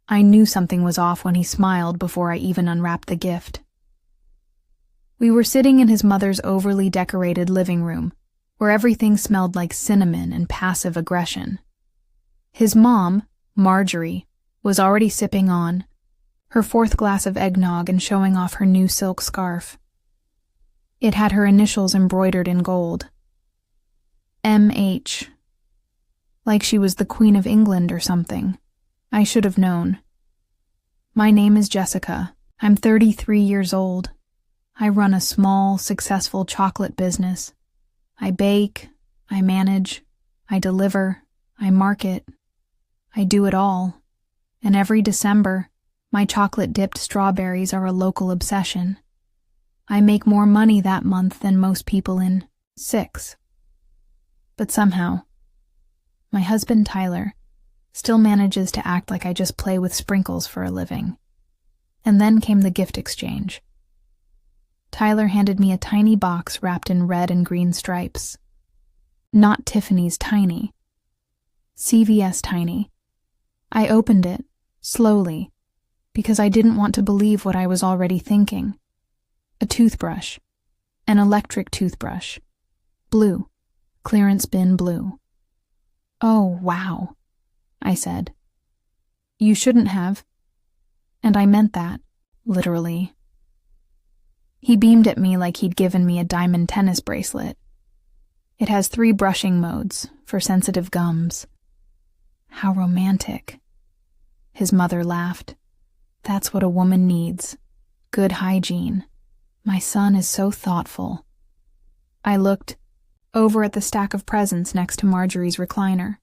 I knew something was off when he smiled before I even unwrapped the gift. We were sitting in his mother's overly decorated living room, where everything smelled like cinnamon and passive aggression. His mom, Marjorie, was already sipping on her fourth glass of eggnog and showing off her new silk scarf. It had her initials embroidered in gold. M.H. Like she was the Queen of England or something. I should have known. My name is Jessica. I'm 33 years old. I run a small, successful chocolate business. I bake, I manage, I deliver, I market. I do it all. And every December, my chocolate-dipped strawberries are a local obsession. I make more money that month than most people in 6. But somehow, my husband Tyler still manages to act like I just play with sprinkles for a living. And then came the gift exchange. Tyler handed me a tiny box wrapped in red and green stripes. Not Tiffany's tiny. CVS tiny. I opened it, slowly, because I didn't want to believe what I was already thinking. A toothbrush. An electric toothbrush. Blue. Clearance bin blue. Oh, wow, I said. You shouldn't have. And I meant that, literally. He beamed at me like he'd given me a diamond tennis bracelet. It has 3 brushing modes for sensitive gums. How romantic. His mother laughed. That's what a woman needs. Good hygiene. My son is so thoughtful. I looked over at the stack of presents next to Marjorie's recliner.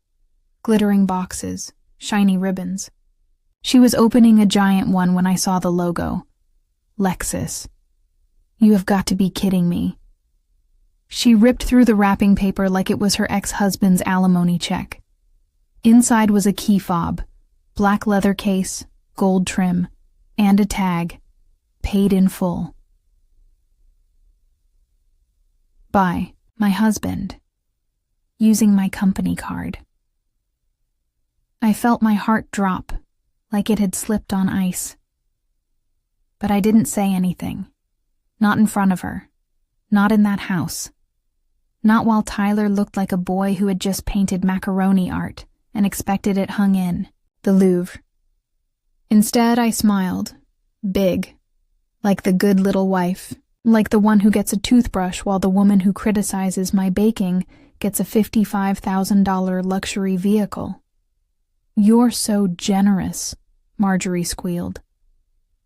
Glittering boxes, shiny ribbons. She was opening a giant one when I saw the logo. Lexus. You have got to be kidding me. She ripped through the wrapping paper like it was her ex-husband's alimony check. Inside was a key fob, black leather case, gold trim, and a tag, paid in full. By my husband, using my company card. I felt my heart drop, like it had slipped on ice. But I didn't say anything. Not in front of her. Not in that house. Not while Tyler looked like a boy who had just painted macaroni art and expected it hung in the Louvre. Instead, I smiled. Big. Like the good little wife. Like the one who gets a toothbrush while the woman who criticizes my baking gets a $55,000 luxury vehicle. You're so generous, Marjorie squealed.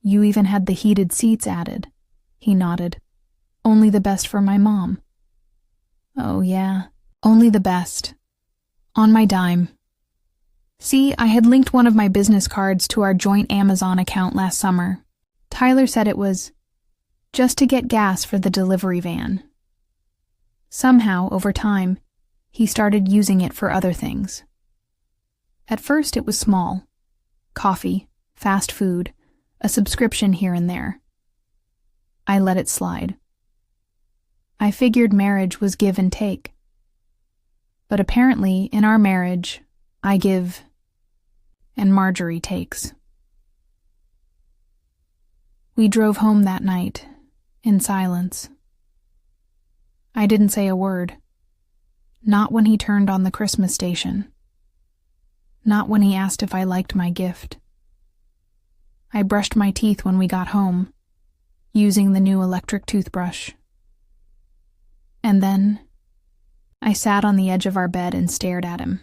You even had the heated seats added. He nodded. Only the best for my mom. Oh yeah, only the best. On my dime. See, I had linked one of my business cards to our joint Amazon account last summer. Tyler said it was just to get gas for the delivery van. Somehow, over time, he started using it for other things. At first it was small. Coffee, fast food, a subscription here and there. I let it slide. I figured marriage was give and take. But apparently, in our marriage, I give, and Marjorie takes. We drove home that night, in silence. I didn't say a word. Not when he turned on the Christmas station. Not when he asked if I liked my gift. I brushed my teeth when we got home, using the new electric toothbrush. And then, I sat on the edge of our bed and stared at him.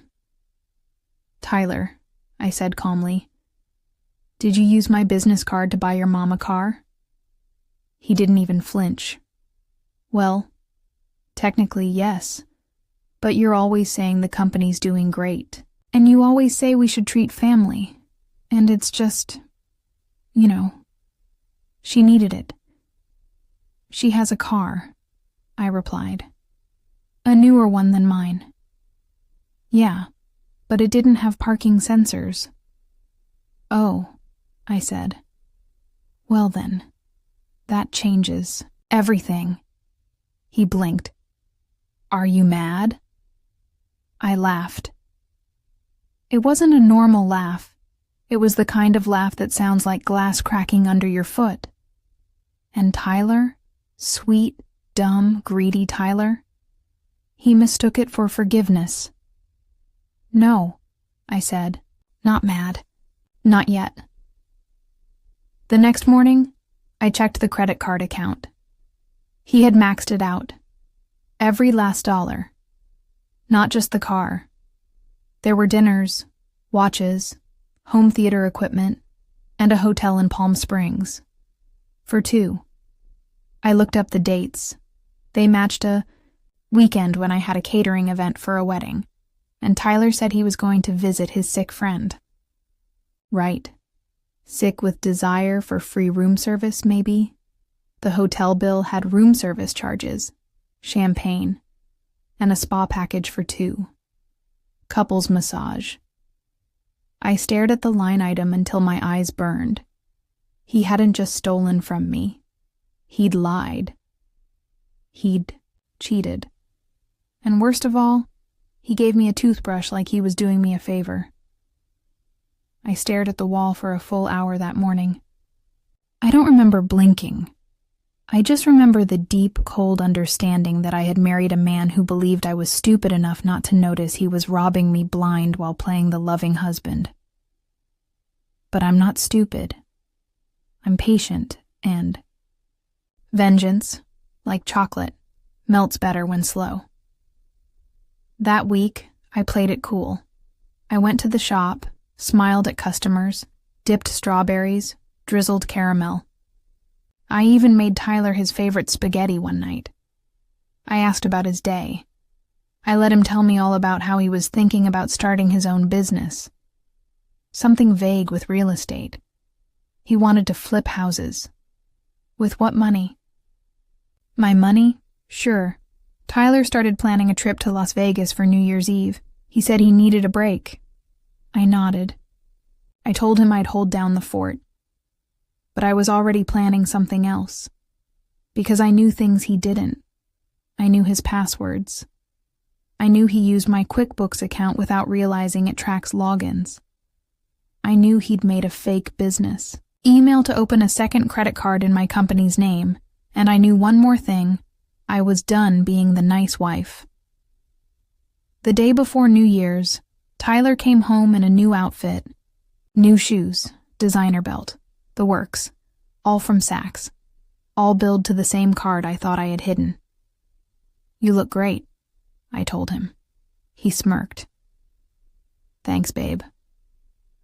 Tyler, I said calmly, did you use my business card to buy your mom a car? He didn't even flinch. Well, technically yes, but you're always saying the company's doing great, and you always say we should treat family, and it's just, she needed it. She has a car, I replied. A newer one than mine. Yeah, but it didn't have parking sensors. Oh, I said. Well then, that changes everything. He blinked. Are you mad? I laughed. It wasn't a normal laugh. It was the kind of laugh that sounds like glass cracking under your foot. And Tyler, sweet, dumb, greedy Tyler, he mistook it for forgiveness. "No," I said, not mad. "Not yet." The next morning, I checked the credit card account. He had maxed it out. Every last dollar. Not just the car. There were dinners, watches, home theater equipment, and a hotel in Palm Springs. For two. I looked up the dates. They matched a weekend when I had a catering event for a wedding, and Tyler said he was going to visit his sick friend. Right. Sick with desire for free room service, maybe? The hotel bill had room service charges, champagne, and a spa package for two. Couples massage. I stared at the line item until my eyes burned. He hadn't just stolen from me. He'd lied. He'd cheated. And worst of all, he gave me a toothbrush like he was doing me a favor. I stared at the wall for a full hour that morning. I don't remember blinking. I just remember the deep, cold understanding that I had married a man who believed I was stupid enough not to notice he was robbing me blind while playing the loving husband. But I'm not stupid. I'm patient, and vengeance, like chocolate, melts better when slow. That week, I played it cool. I went to the shop, smiled at customers, dipped strawberries, drizzled caramel. I even made Tyler his favorite spaghetti one night. I asked about his day. I let him tell me all about how he was thinking about starting his own business. Something vague with real estate. He wanted to flip houses. With what money? My money? Sure. Tyler started planning a trip to Las Vegas for New Year's Eve. He said he needed a break. I nodded. I told him I'd hold down the fort. But I was already planning something else. Because I knew things he didn't. I knew his passwords. I knew he used my QuickBooks account without realizing it tracks logins. I knew he'd made a fake business. Email to open a second credit card in my company's name, and I knew one more thing. I was done being the nice wife. The day before New Year's, Tyler came home in a new outfit. New shoes, designer belt, the works, all from Saks, all billed to the same card I thought I had hidden. "You look great," I told him. He smirked. "Thanks, babe.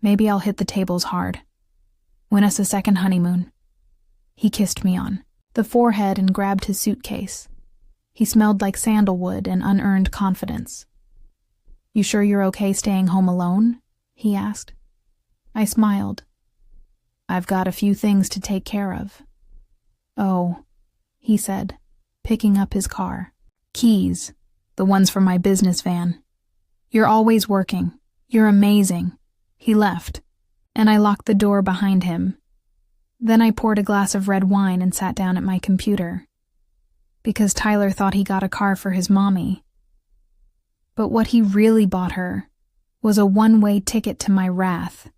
Maybe I'll hit the tables hard. Win us a second honeymoon." He kissed me on the forehead and grabbed his suitcase. He smelled like sandalwood and unearned confidence. "You sure you're okay staying home alone?" he asked. I smiled. "I've got a few things to take care of." "Oh," he said, picking up his car. "Keys, the ones from my business van. You're always working. You're amazing." He left, and I locked the door behind him. Then I poured a glass of red wine and sat down at my computer. Because Tyler thought he got a car for his mommy. But what he really bought her was a one-way ticket to my wrath.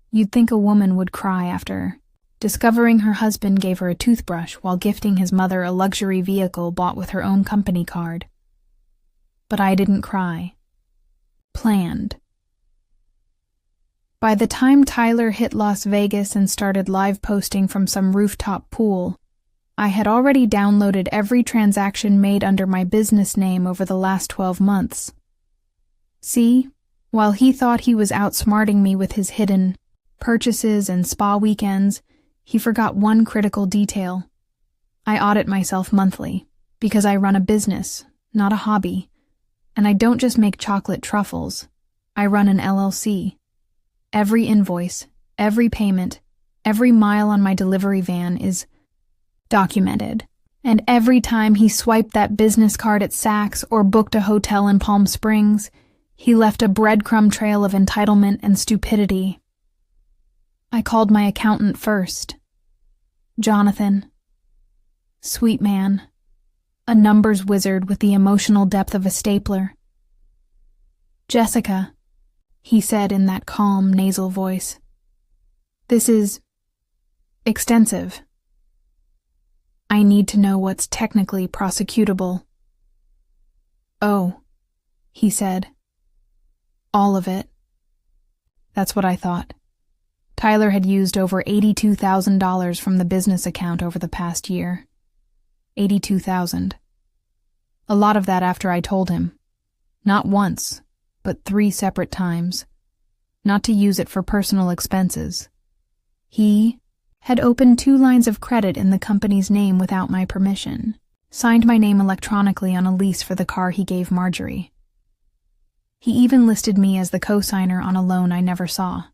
You'd think a woman would cry after discovering her husband gave her a toothbrush while gifting his mother a luxury vehicle bought with her own company card. But I didn't cry. Planned. By the time Tyler hit Las Vegas and started live posting from some rooftop pool, I had already downloaded every transaction made under my business name over the last 12 months. See, while he thought he was outsmarting me with his hidden purchases and spa weekends, he forgot one critical detail. I audit myself monthly, because I run a business, not a hobby. And I don't just make chocolate truffles. I run an LLC. Every invoice, every payment, every mile on my delivery van is documented. And every time he swiped that business card at Saks or booked a hotel in Palm Springs, he left a breadcrumb trail of entitlement and stupidity. I called my accountant first. Jonathan. Sweet man. A numbers wizard with the emotional depth of a stapler. "Jessica," he said in that calm, nasal voice, This is extensive. I need to know what's technically prosecutable. Oh, he said. All of it. That's what I thought. Tyler had used over $82,000 from the business account over the past year. $82,000. A lot of that after I told him. Not once, but 3 separate times. Not to use it for personal expenses. He had opened 2 lines of credit in the company's name without my permission, signed my name electronically on a lease for the car he gave Marjorie. He even listed me as the co-signer on a loan I never saw.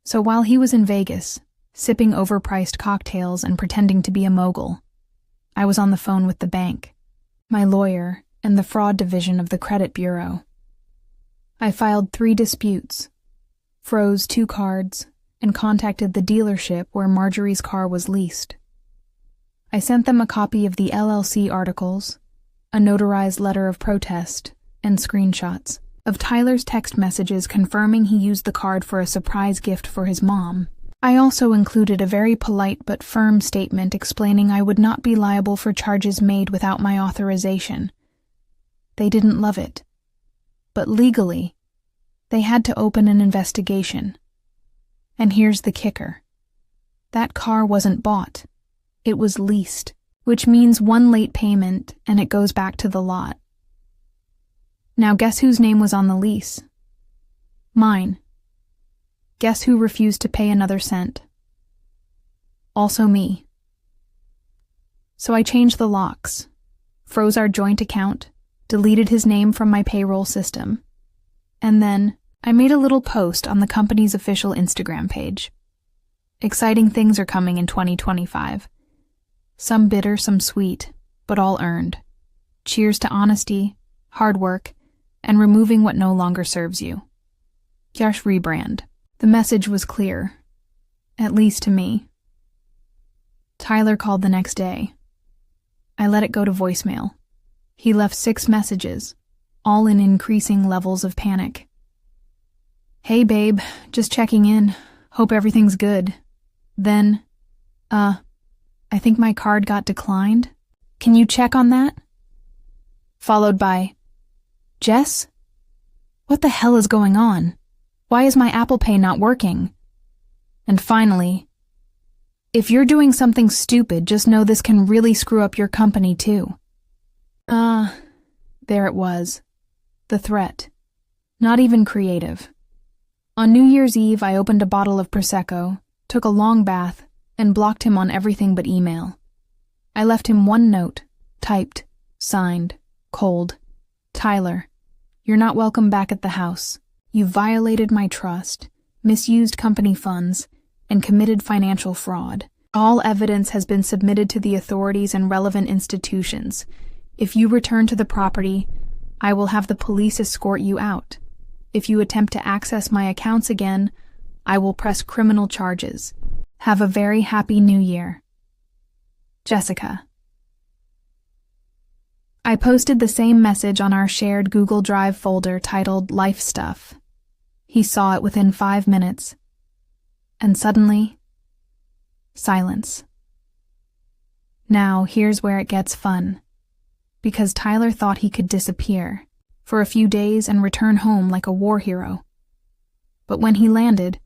So while he was in Vegas, sipping overpriced cocktails and pretending to be a mogul, I was on the phone with the bank, my lawyer, and the fraud division of the credit bureau. I filed 3 disputes, froze 2 cards, and contacted the dealership where Marjorie's car was leased. I sent them a copy of the LLC articles, a notarized letter of protest, and screenshots of Tyler's text messages confirming he used the card for a surprise gift for his mom. I also included a very polite but firm statement explaining I would not be liable for charges made without my authorization. They didn't love it. But legally, they had to open an investigation. And here's the kicker. That car wasn't bought. It was leased, which means 1 late payment and it goes back to the lot. Now guess whose name was on the lease? Mine. Guess who refused to pay another cent? Also me. So I changed the locks, froze our joint account, deleted his name from my payroll system, and then I made a little post on the company's official Instagram page. Exciting things are coming in 2025. Some bitter, some sweet, but all earned. Cheers to honesty, hard work, and removing what no longer serves you. Yash rebrand. The message was clear, at least to me. Tyler called the next day. I let it go to voicemail. He left 6 messages, all in increasing levels of panic. Hey babe, just checking in. Hope everything's good. Then, I think my card got declined. Can you check on that? Followed by, Jess? What the hell is going on? Why is my Apple Pay not working? And finally, if you're doing something stupid, just know this can really screw up your company too. There it was. The threat. Not even creative. On New Year's Eve, I opened a bottle of Prosecco, took a long bath, and blocked him on everything but email. I left him 1 note, typed, signed, cold. Tyler, you're not welcome back at the house. You violated my trust, misused company funds, and committed financial fraud. All evidence has been submitted to the authorities and relevant institutions. If you return to the property, I will have the police escort you out. If you attempt to access my accounts again, I will press criminal charges. Have a very happy New Year. Jessica. I posted the same message on our shared Google Drive folder titled Life Stuff. He saw it within 5 minutes. And suddenly, silence. Now, here's where it gets fun. Because Tyler thought he could disappear for a few days and return home like a war hero. But when he landed,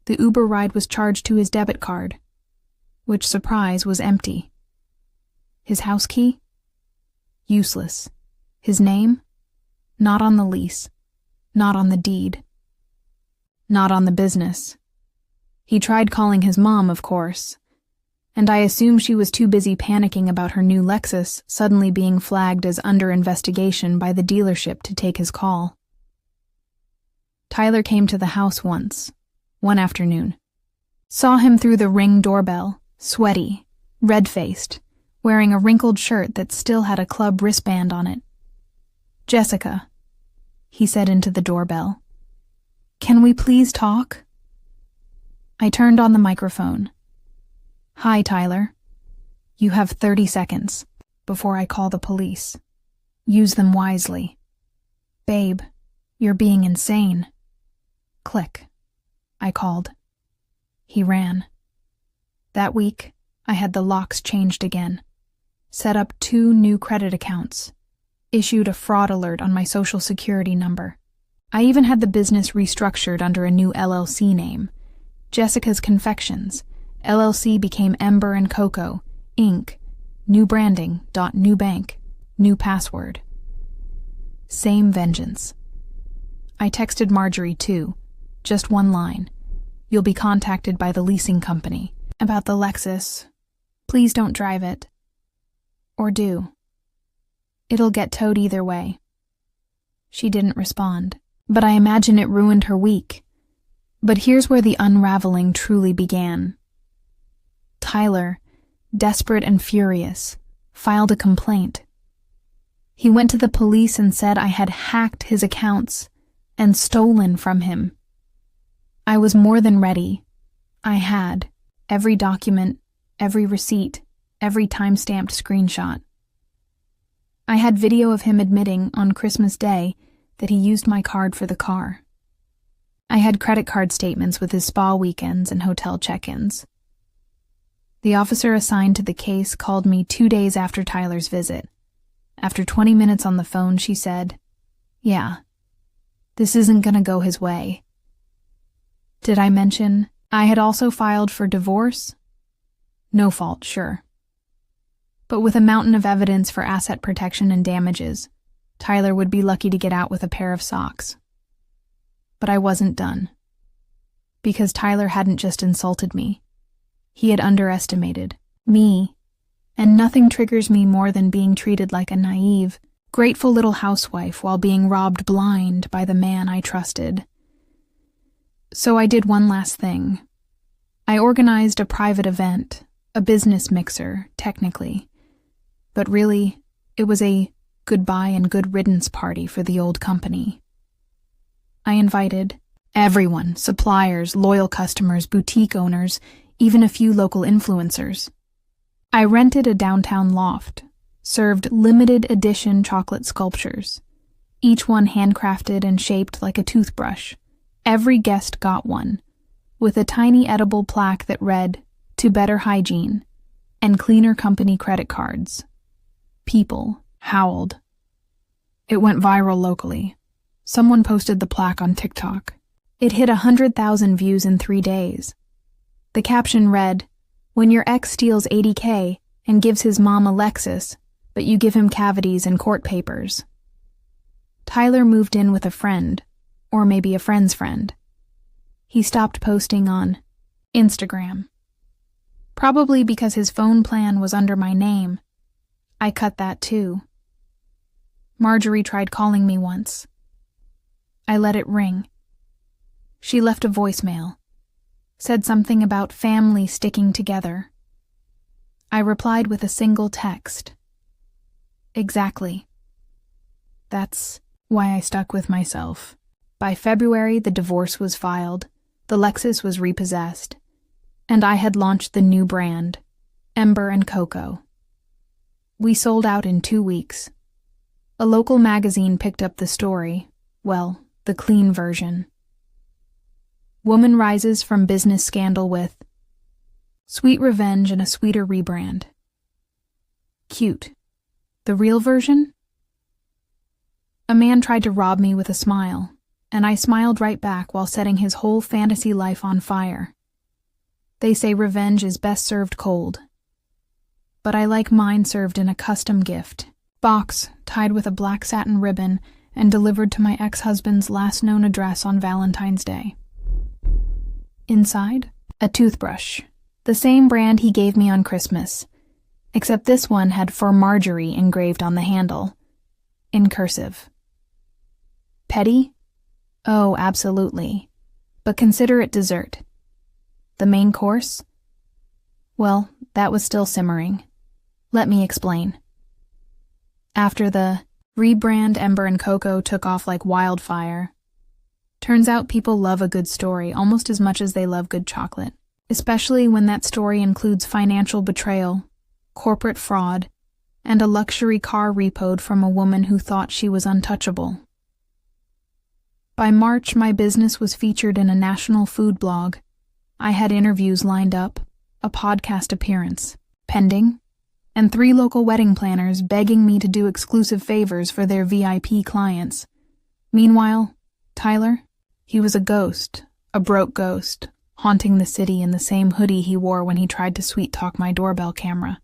the Uber ride was charged to his debit card, which, surprise, was empty. His house key? Useless. His name? Not on the lease. Not on the deed. Not on the business. He tried calling his mom, of course, and I assume she was too busy panicking about her new Lexus suddenly being flagged as under investigation by the dealership to take his call. Tyler came to the house once, one afternoon. Saw him through the Ring doorbell, sweaty, red-faced, wearing a wrinkled shirt that still had a club wristband on it. Jessica, he said into the doorbell. Can we please talk? I turned on the microphone. Hi, Tyler. You have 30 seconds before I call the police. Use them wisely. Babe, you're being insane. Click. I called. He ran. That week, I had the locks changed again, set up 2 new credit accounts, issued a fraud alert on my social security number. I even had the business restructured under a new LLC name, Jessica's Confections. LLC became Ember and Cocoa, Inc., new branding, new bank, new password. Same vengeance. I texted Marjorie too, just one line. You'll be contacted by the leasing company about the Lexus. Please don't drive it. Or do. It'll get towed either way. She didn't respond, but I imagine it ruined her week. But here's where the unraveling truly began. Tyler, desperate and furious, filed a complaint. He went to the police and said I had hacked his accounts and stolen from him. I was more than ready. I had every document, every receipt, every time-stamped screenshot. I had video of him admitting on Christmas Day that he used my card for the car. I had credit card statements with his spa weekends and hotel check-ins. The officer assigned to the case called me 2 days after Tyler's visit. After 20 minutes on the phone, she said, "Yeah, this isn't gonna go his way." Did I mention I had also filed for divorce? No fault, sure. But with a mountain of evidence for asset protection and damages, Tyler would be lucky to get out with a pair of socks. But I wasn't done. Because Tyler hadn't just insulted me. He had underestimated me, and nothing triggers me more than being treated like a naive, grateful little housewife while being robbed blind by the man I trusted. So I did one last thing. I organized a private event, a business mixer, technically. But really, it was a goodbye and good riddance party for the old company. I invited everyone, suppliers, loyal customers, boutique owners, even a few local influencers. I rented a downtown loft, served limited edition chocolate sculptures, each one handcrafted and shaped like a toothbrush. Every guest got one, with a tiny edible plaque that read, "To better hygiene," and cleaner company credit cards. People howled. It went viral locally. Someone posted the plaque on TikTok. It hit 100,000 views in 3 days. The caption read, "When your ex steals $80K and gives his mom a Lexus, but you give him cavities and court papers." Tyler moved in with a friend, or maybe a friend's friend. He stopped posting on Instagram. Probably because his phone plan was under my name. I cut that too. Marjorie tried calling me once. I let it ring. She left a voicemail. Said something about family sticking together. I replied with a single text. Exactly. That's why I stuck with myself. By February, the divorce was filed, the Lexus was repossessed, and I had launched the new brand, Ember and Cocoa. We sold out in 2 weeks. A local magazine picked up the story, well, the clean version. Woman rises from business scandal with sweet revenge and a sweeter rebrand. Cute. The real version? A man tried to rob me with a smile, and I smiled right back while setting his whole fantasy life on fire. They say revenge is best served cold. But I like mine served in a custom gift, box tied with a black satin ribbon and delivered to my ex-husband's last known address on Valentine's Day. Inside, a toothbrush, the same brand he gave me on Christmas, except this one had "For Marjorie" engraved on the handle, in cursive. Petty? Oh, absolutely. But consider it dessert. The main course? Well, that was still simmering. Let me explain. After the rebrand, Ember and Cocoa took off like wildfire. Turns out people love a good story almost as much as they love good chocolate, especially when that story includes financial betrayal, corporate fraud, and a luxury car repoed from a woman who thought she was untouchable. By March, my business was featured in a national food blog, I had interviews lined up, a podcast appearance pending, and 3 local wedding planners begging me to do exclusive favors for their VIP clients. Meanwhile, Tyler, he was a ghost, a broke ghost, haunting the city in the same hoodie he wore when he tried to sweet-talk my doorbell camera.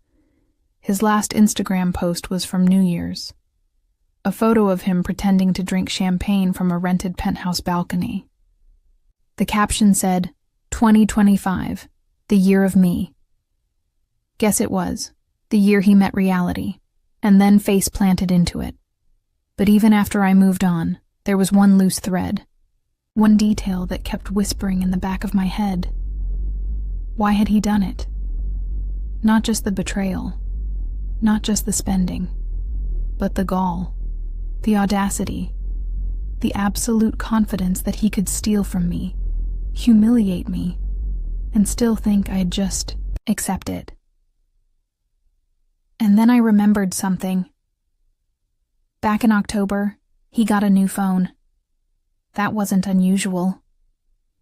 His last Instagram post was from New Year's. A photo of him pretending to drink champagne from a rented penthouse balcony. The caption said, 2025, the year of me. Guess it was, the year he met reality, and then face planted into it. But even after I moved on, there was one loose thread, one detail that kept whispering in the back of my head. Why had he done it? Not just the betrayal, not just the spending, but the gall, the audacity, the absolute confidence that he could steal from me, humiliate me, and still think I'd just accept it. And then I remembered something. Back in October, he got a new phone. That wasn't unusual.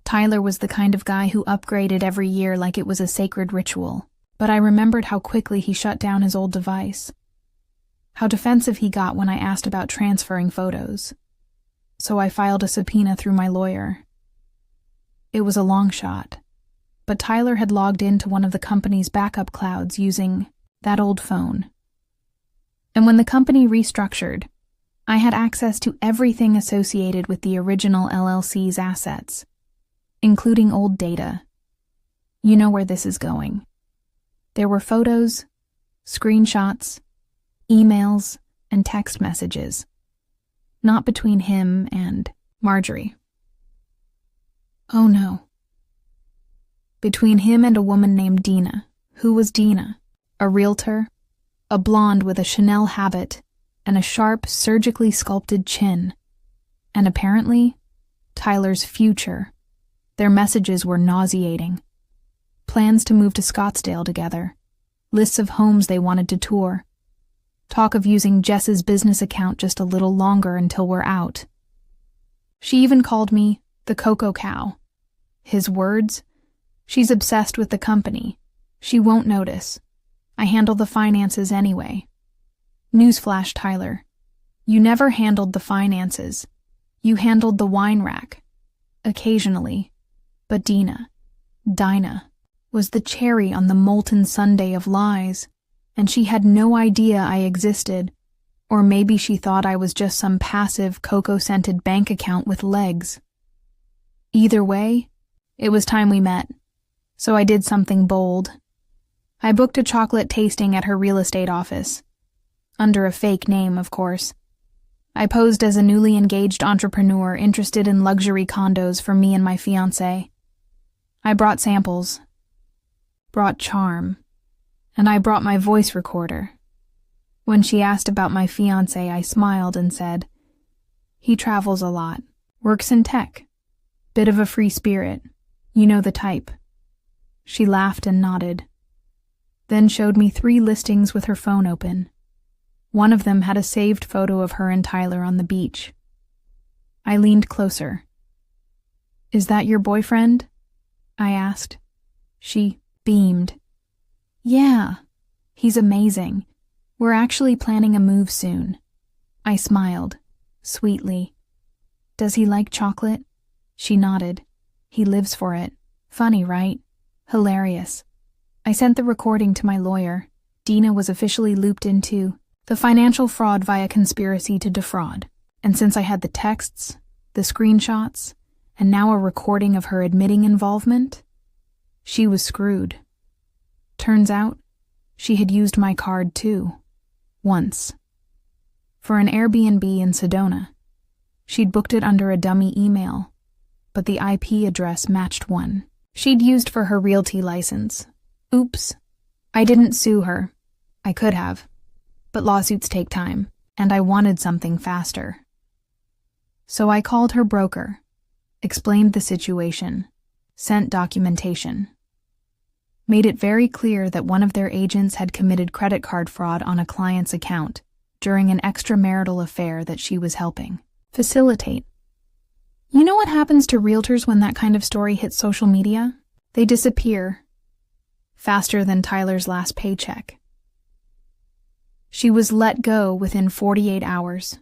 Tyler was the kind of guy who upgraded every year like it was a sacred ritual, but I remembered how quickly he shut down his old device. How defensive he got when I asked about transferring photos. So I filed a subpoena through my lawyer. It was a long shot, but Tyler had logged into one of the company's backup clouds using that old phone. And when the company restructured, I had access to everything associated with the original LLC's assets, including old data. You know where this is going. There were photos, screenshots, emails, and text messages. Not between him and Marjorie. Oh no. Between him and a woman named Dina. Who was Dina? A realtor, a blonde with a Chanel habit, and a sharp, surgically sculpted chin. And apparently, Tyler's future. Their messages were nauseating. Plans to move to Scottsdale together. Lists of homes they wanted to tour. Talk of using Jess's business account just a little longer until we're out. She even called me the Cocoa Cow. His words? She's obsessed with the company. She won't notice. I handle the finances anyway. Newsflash, Tyler. You never handled the finances. You handled the wine rack. Occasionally. But Dinah, was the cherry on the molten sundae of lies, and she had no idea I existed, or maybe she thought I was just some passive, cocoa-scented bank account with legs. Either way, it was time we met, so I did something bold. I booked a chocolate tasting at her real estate office. Under a fake name, of course. I posed as a newly engaged entrepreneur interested in luxury condos for me and my fiancé. I brought samples, brought charm, and I brought my voice recorder. When she asked about my fiancé, I smiled and said, "He travels a lot, works in tech, bit of a free spirit, you know the type." She laughed and nodded, then showed me 3 listings with her phone open. One of them had a saved photo of her and Tyler on the beach. I leaned closer. "Is that your boyfriend?" I asked. She beamed. "Yeah, he's amazing. We're actually planning a move soon." I smiled, sweetly. "Does he like chocolate?" She nodded. "He lives for it. Funny, right? Hilarious." I sent the recording to my lawyer. Dina was officially looped into the financial fraud via conspiracy to defraud. And since I had the texts, the screenshots, and now a recording of her admitting involvement, she was screwed. Turns out, she had used my card too. Once. For an Airbnb in Sedona. She'd booked it under a dummy email, but the IP address matched one she'd used for her realty license. Oops. I didn't sue her. I could have. But lawsuits take time, and I wanted something faster. So I called her broker, explained the situation, sent documentation. Made it very clear that one of their agents had committed credit card fraud on a client's account during an extramarital affair that she was helping facilitate. You know what happens to realtors when that kind of story hits social media? They disappear, faster than Tyler's last paycheck. She was let go within 48 hours.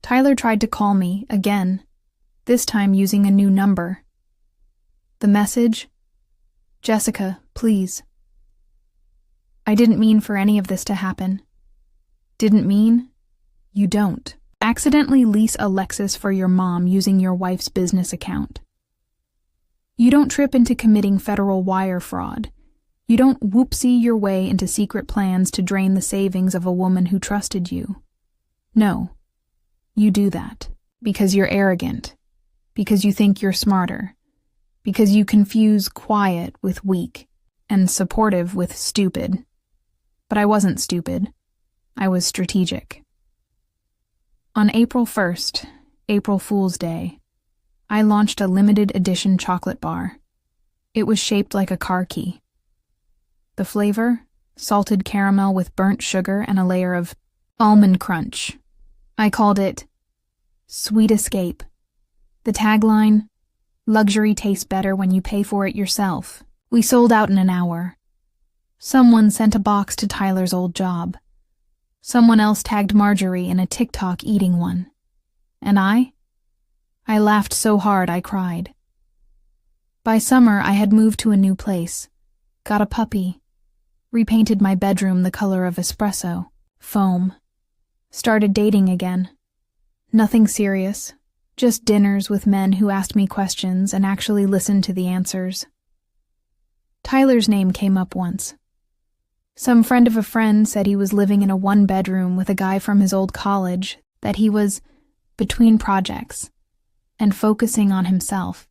Tyler tried to call me again, this time using a new number. The message: "Jessica, please." I didn't mean for any of this to happen. Didn't mean? You don't. Accidentally lease a Lexus for your mom using your wife's business account. You don't trip into committing federal wire fraud. You don't whoopsie your way into secret plans to drain the savings of a woman who trusted you. No, you do that because you're arrogant, because you think you're smarter, because you confuse quiet with weak and supportive with stupid. But I wasn't stupid. I was strategic. On April 1st, April Fool's Day, I launched a limited edition chocolate bar. It was shaped like a car key. The flavor? Salted caramel with burnt sugar and a layer of almond crunch. I called it Sweet Escape. The tagline: luxury tastes better when you pay for it yourself. We sold out in an hour. Someone sent a box to Tyler's old job. Someone else tagged Marjorie in a TikTok eating one. And I laughed so hard I cried. By summer, I had moved to a new place, got a puppy, repainted my bedroom the color of espresso, foam, started dating again. Nothing serious, just dinners with men who asked me questions and actually listened to the answers. Tyler's name came up once. Some friend of a friend said he was living in a one-bedroom with a guy from his old college, that he was between projects and focusing on himself.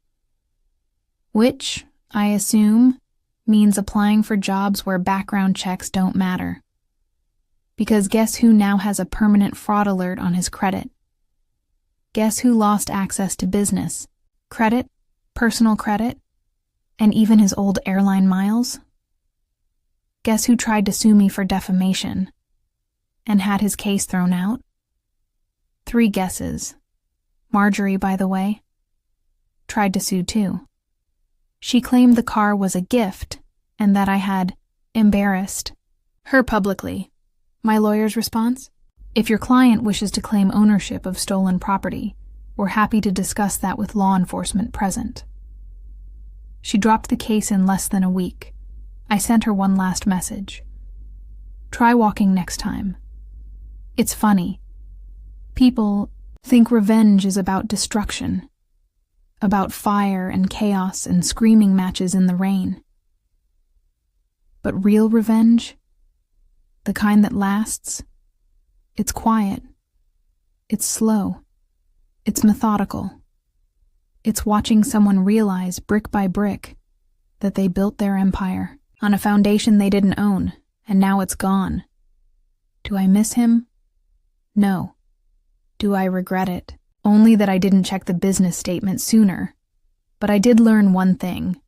Which, I assume, means applying for jobs where background checks don't matter. Because guess who now has a permanent fraud alert on his credit? Guess who lost access to business, credit, personal credit, and even his old airline miles? Guess who tried to sue me for defamation and had his case thrown out? 3 guesses. Marjorie, by the way, tried to sue too. She claimed the car was a gift and that I had embarrassed her publicly. My lawyer's response? If your client wishes to claim ownership of stolen property, we're happy to discuss that with law enforcement present. She dropped the case in less than a week. I sent her one last message. Try walking next time. It's funny. People think revenge is about destruction, about fire and chaos and screaming matches in the rain. But real revenge, the kind that lasts, it's quiet, it's slow, it's methodical. It's watching someone realize brick by brick that they built their empire on a foundation they didn't own, and now it's gone. Do I miss him? No. Do I regret it? Only that I didn't check the business statement sooner. But I did learn one thing.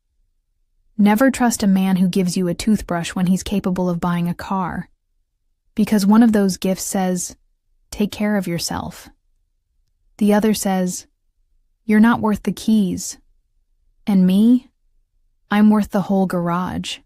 Never trust a man who gives you a toothbrush when he's capable of buying a car. Because one of those gifts says, take care of yourself. The other says, you're not worth the keys. And me? I'm worth the whole garage.